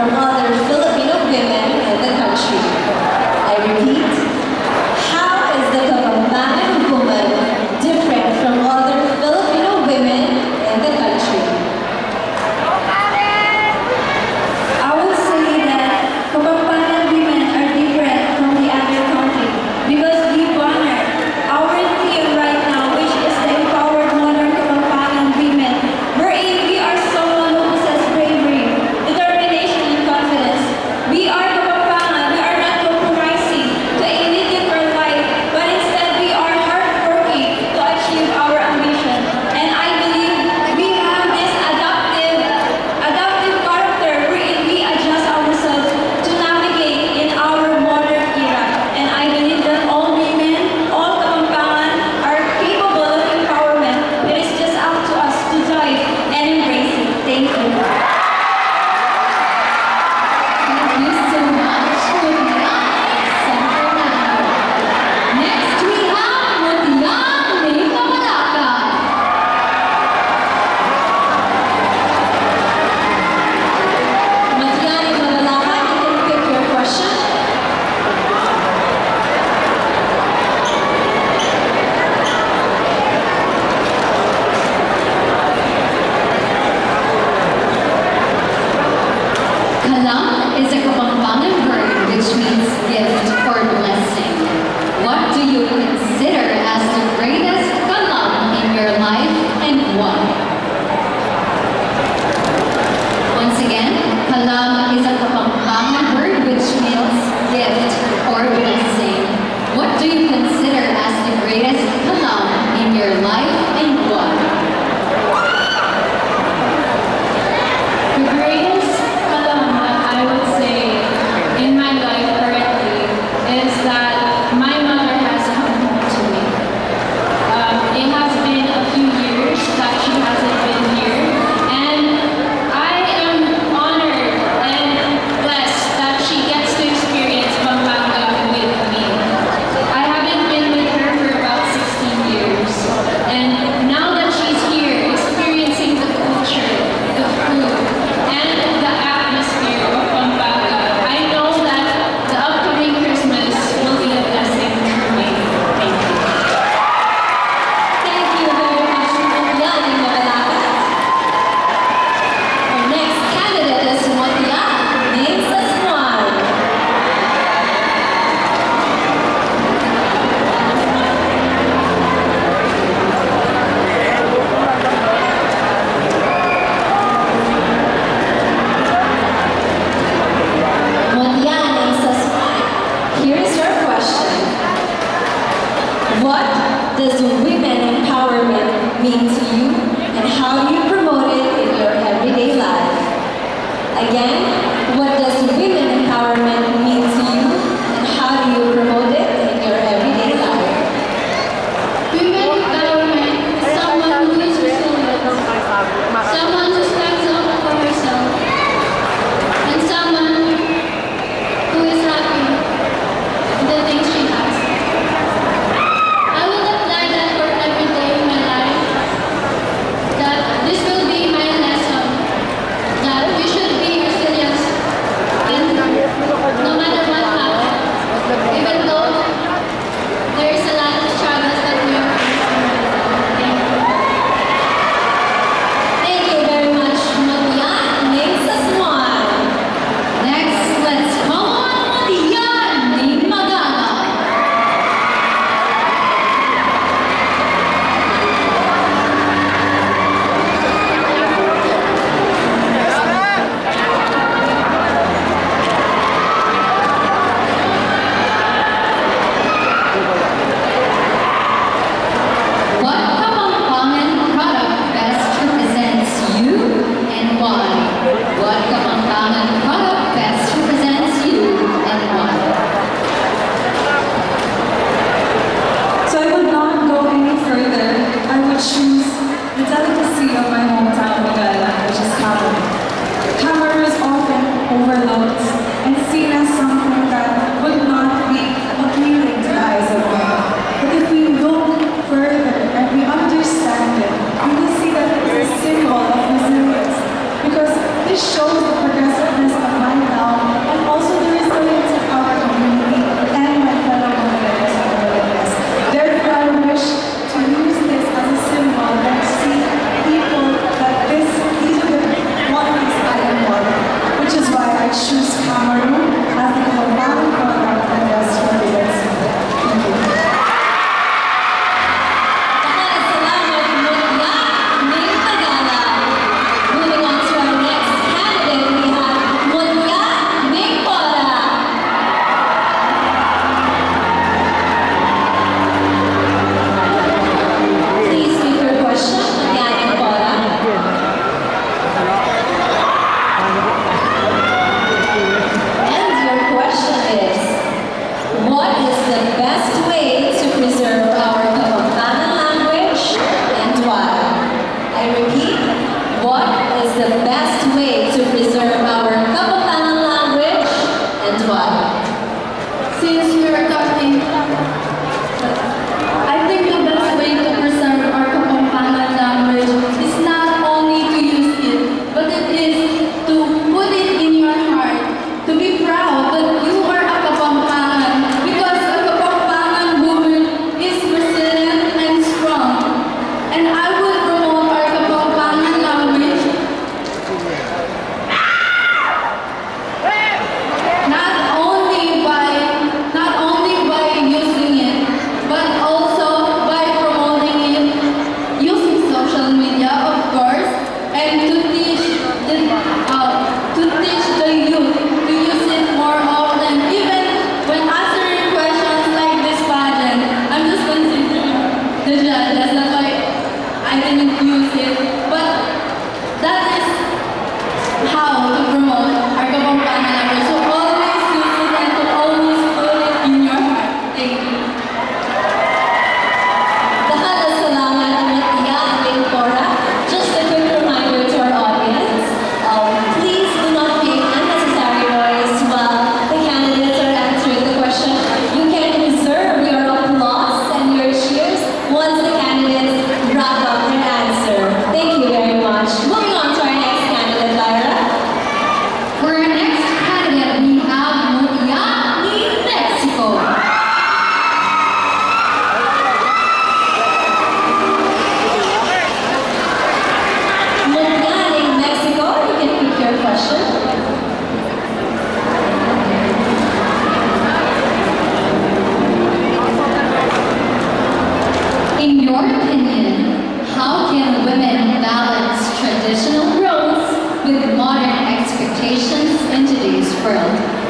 from other Filipino women in the country. I repeat, how is the Kapampangan woman different from other Filipino women in the country? I would say that Kapampangan women are different from the other country because we honor our theme right now, which is the empowered modern Kapampangan women, wherein we are someone who possess bravery, determination, and confidence.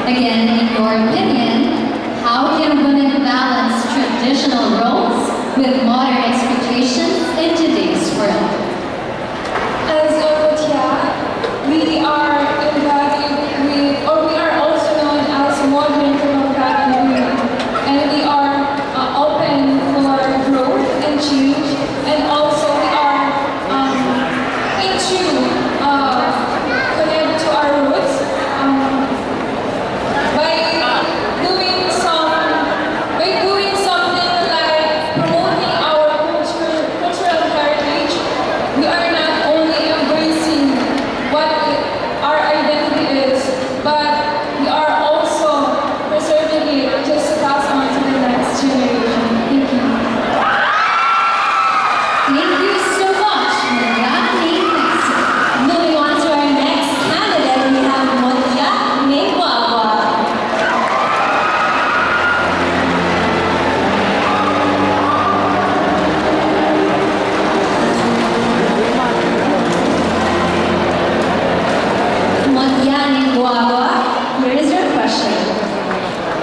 Again, in your opinion, how can women balance traditional roles with modern expectations in today's world? As a Mutya, we are embodied with, or we are also known as modern Kapampangan women, and we are open for growth and change, and also we are into connect to our roots by doing something like promoting our cultural heritage. We are not only embracing what our identity is, but we are also preserving it just to pass on to the next generation. Thank you. Thank you so much, Mutya ning Kapampangan. Moving on to our next candidate, we have Mutya ning Kapampangan. Mutya ning Kapampangan, here is your question.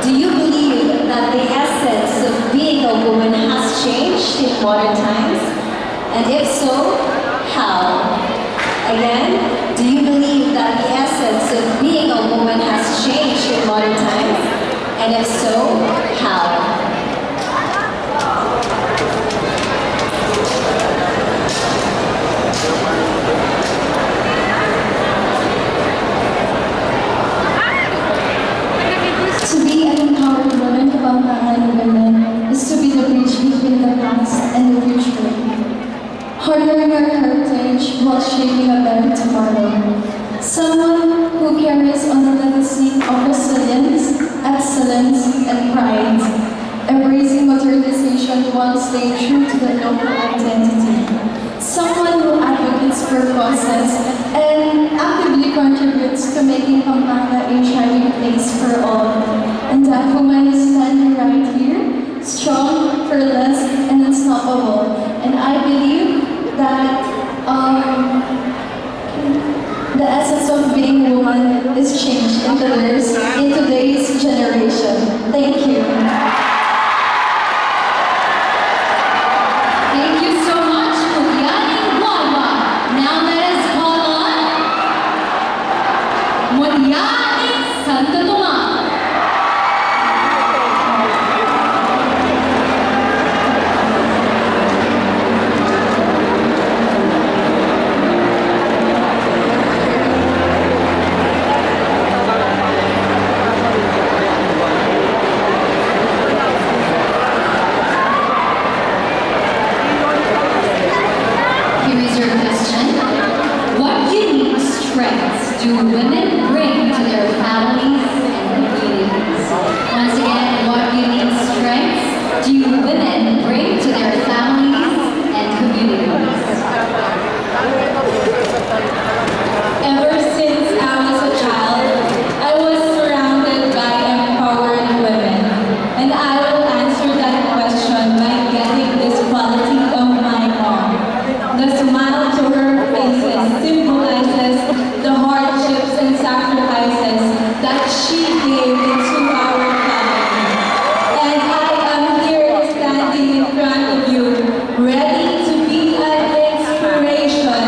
Do you believe that the essence of being a woman has changed in modern times? And if so, how? Again, do you believe that the essence of being a woman has changed in modern times? And if so, how? To be an empowered woman, Kapampangan women, is to be the bridge between the past and the future, honoring our heritage while shaping a better tomorrow. Someone who carries on the legacy of resilience, excellence, and pride, embracing modernization while staying true to the local identity. Someone who advocates for causes and actively contributes to making Pampanga a shining place for all. And that woman is standing right here, strong, fearless, and unstoppable. And I believe that the essence of being a woman is changed in today's generation. Thank you. Thank you so much, Mutya ning Kapampangan. Now let us call on Mutya ning Kapampangan. Here is your question. What unique strengths do women bring to their families and communities? Once again, what unique strengths do women bring to their families and communities? Ever since I was a child, I was surrounded by empowered women. And I will answer that question by getting this quality of my mom. The smile to her faces symbolizes the hardships and sacrifices that she gave into our family. And I am here standing in front of you, ready to be an inspiration,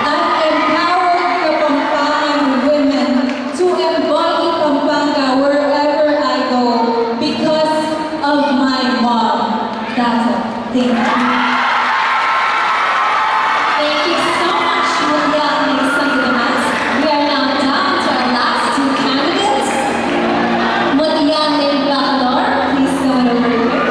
an empowered Kapampangan women to embody Pampanga wherever I go because of my mom. That's it. Thank you. Thank you so much, Mutya ning Kapampangan. We are now down to our last two candidates. Mutya ning Kapampangan, please go on over here.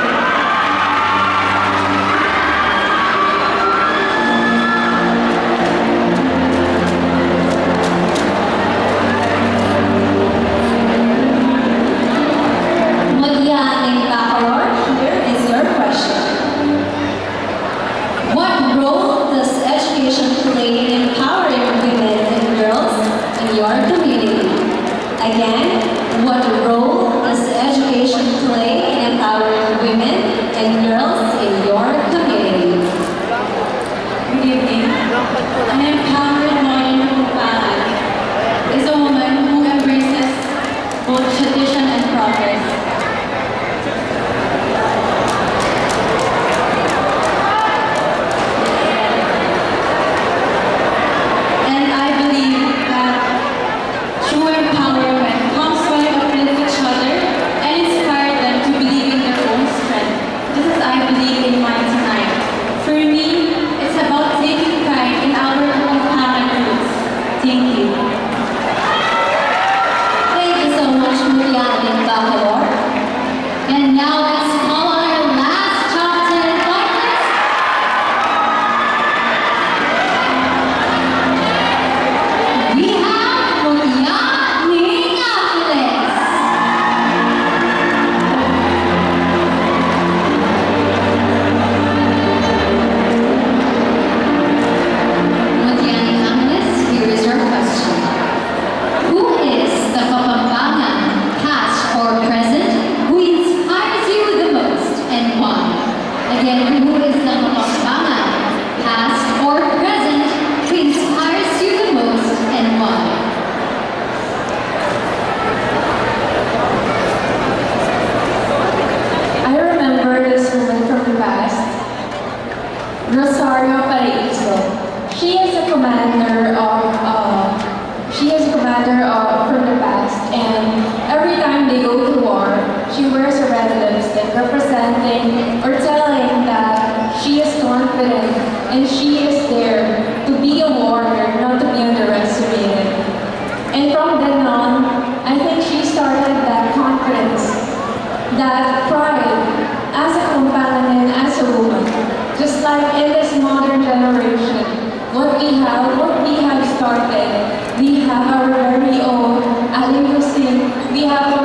Mutya ning Kapampangan, here is your question. What role does education play in empowering women and girls in your community? Again, what role does education play in empowering women and girls in your community? Good evening. An empowered modern Kapampangan is a woman who embraces both from the past, and every time they go to war, she wears a red lipstick representing or telling that she is confident and she is there to be a warrior, not to be underestimated. And from then on, I think she started that confidence, that pride as a companion, as a woman. Just like in this modern generation, what we have started, we have our very own aling to sing, we have